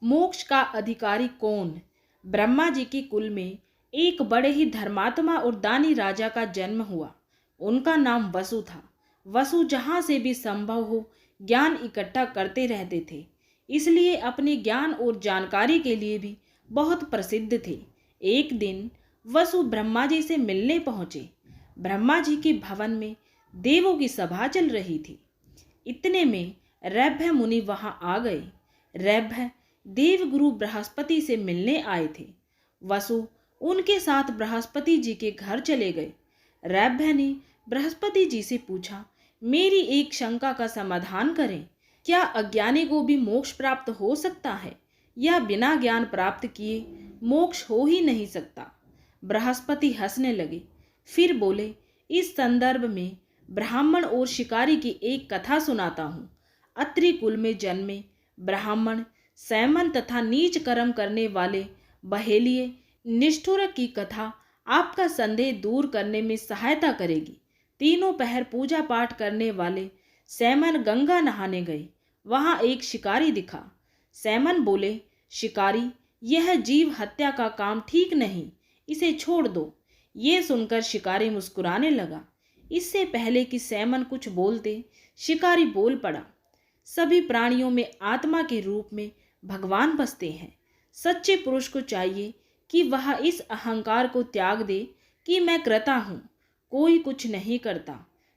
मोक्ष का अधिकारी कौन? ब्रह्मा जी के कुल में एक बड़े ही धर्मात्मा और दानी राजा का जन्म हुआ। उनका नाम वसु था। वसु जहाँ से भी संभव हो ज्ञान इकट्ठा करते रहते थे, इसलिए अपने ज्ञान और जानकारी के लिए भी बहुत प्रसिद्ध थे। एक दिन वसु ब्रह्मा जी से मिलने पहुँचे। ब्रह्मा जी के भवन में देवों की सभा चल रही थी। इतने में रैभ्य मुनि वहां आ गए। रैभ्य देवगुरु बृहस्पति से मिलने आए थे। वसु उनके साथ बृहस्पति जी के घर चले गए। रैभ्य ने बृहस्पति जी से पूछा, मेरी एक शंका का समाधान करें। क्या अज्ञानी को भी मोक्ष प्राप्त हो सकता है, या बिना ज्ञान प्राप्त किए मोक्ष हो ही नहीं सकता? बृहस्पति हंसने लगे, फिर बोले, इस संदर्भ में ब्राह्मण और शिकारी की एक कथा सुनाता हूँ। अत्रि कुल में जन्मे ब्राह्मण सैमन तथा नीच कर्म करने वाले बहेलिये निष्ठुर की कथा आपका संदेह दूर करने में सहायता करेगी। तीनों पहर पूजा पाठ करने वाले सैमन गंगा नहाने गए। वहां एक शिकारी दिखा। सैमन बोले, शिकारी, यह जीव हत्या का काम ठीक नहीं, इसे छोड़ दो। ये सुनकर शिकारी मुस्कुराने लगा। इससे पहले कि सैमन कुछ बोलते, शिकारी बोल पड़ा, सभी प्राणियों में आत्मा के रूप में भगवान बसते हैं। सच्चे पुरुष को चाहिए कि वह इस अहंकार को त्याग दे कि मैं करता हूँ। कोई कुछ नहीं करता,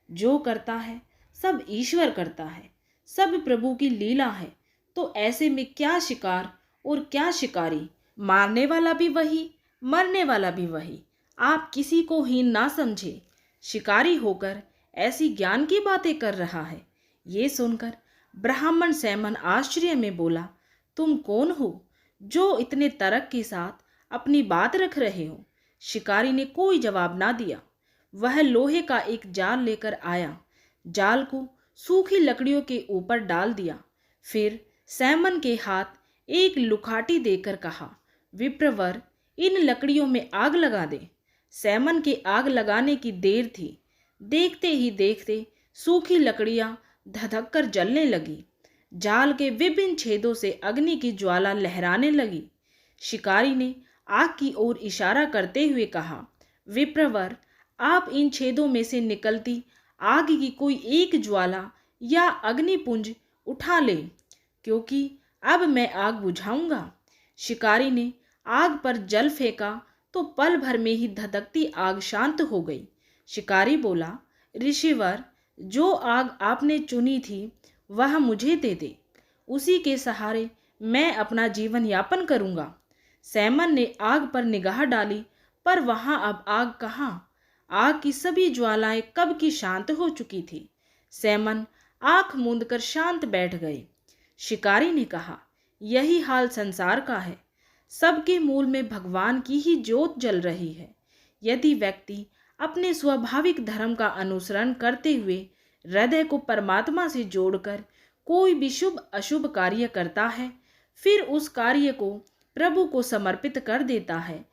जो करता है सब ईश्वर करता है, सब प्रभु की लीला है। तो ऐसे में क्या शिकार और क्या शिकारी? मारने वाला भी वही, मरने वाला भी वही। आप किसी को हीन ना समझे। शिकारी होकर ऐसी ज्ञान की बातें कर रहा है। ये सुनकर ब्राह्मण सैमन आश्चर्य में बोला, तुम कौन हो जो इतने तर्क के साथ अपनी बात रख रहे हो? शिकारी ने कोई जवाब ना दिया। वह लोहे का एक जाल लेकर आया। जाल को सूखी लकड़ियों के ऊपर डाल दिया। फिर सैमन के हाथ एक लुखाटी देकर कहा, विप्रवर, इन लकड़ियों में आग लगा दे। सैमन के आग लगाने की देर थी। देखते ही देखते सूखी लकड़ियां धधक कर जलने लगी। जाल के विभिन्न छेदों से अग्नि की ज्वाला लहराने लगी। शिकारी ने आग की ओर इशारा करते हुए कहा, विप्रवर, आप इन छेदों में से निकलती आग की कोई एक ज्वाला या अग्निपुंज उठा ले, क्योंकि अब मैं आग बुझाऊंगा। शिकारी ने आग पर जल फेंका तो पल भर में ही धधकती आग शांत हो गई। शिकारी बोला, ऋषिवर, जो आग आपने चुनी थी वह मुझे दे दे, उसी के सहारे मैं अपना जीवन यापन करूंगा। सैमन ने आग पर निगाह डाली, पर वहां अब आग कहाँ? आग की सभी ज्वालाएं कब की शांत हो चुकी थी। सैमन आंख मूंदकर शांत बैठ गए। शिकारी ने कहा, यही हाल संसार का है। सबके मूल में भगवान की ही ज्योत जल रही है। यदि व्यक्ति अपने स्वाभाविक धर्म का अनुसरण करते हुए हृदय को परमात्मा से जोड़कर कोई भी शुभ अशुभ कार्य करता है, फिर उस कार्य को प्रभु को समर्पित कर देता है,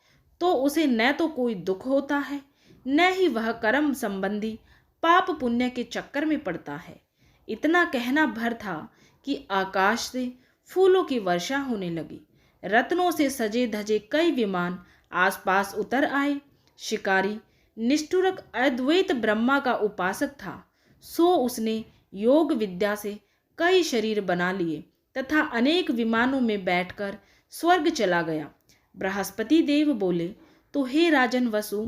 तो उसे न तो कोई दुख होता है, न ही वह कर्म संबंधी पाप पुण्य के चक्कर में पड़ता है। इतना कहना भर था कि आकाश से फूलों की वर्षा होने लगी। रत्नों से सजे धजे कई विमान आसपास उतर आए। शिकारी निष्ठुरक अद्वैत ब्रह्मा का उपासक था, सो उसने योग विद्या से कई शरीर बना लिए तथा अनेक विमानों में बैठकर स्वर्ग चला गया। बृहस्पति देव बोले, तो हे राजन वसु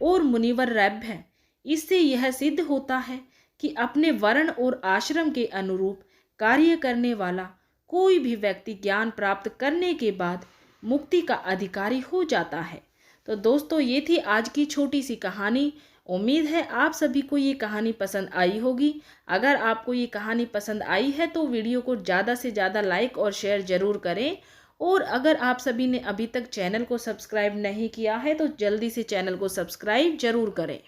और मुनिवर रैभ्य, इससे यह सिद्ध होता है कि अपने वर्ण और आश्रम के अनुरूप कार्य करने वाला कोई भी व्यक्ति ज्ञान प्राप्त करने के बाद मुक्ति का अधिकारी हो जाता है। तो दोस्तों, ये थी आज की छोटी सी कहानी। उम्मीद है आप सभी को ये कहानी पसंद आई होगी। अगर आपको ये कहानी पसंद आई है तो वीडियो को ज़्यादा से ज़्यादा लाइक और शेयर ज़रूर करें। और अगर आप सभी ने अभी तक चैनल को सब्सक्राइब नहीं किया है तो जल्दी से चैनल को सब्सक्राइब ज़रूर करें।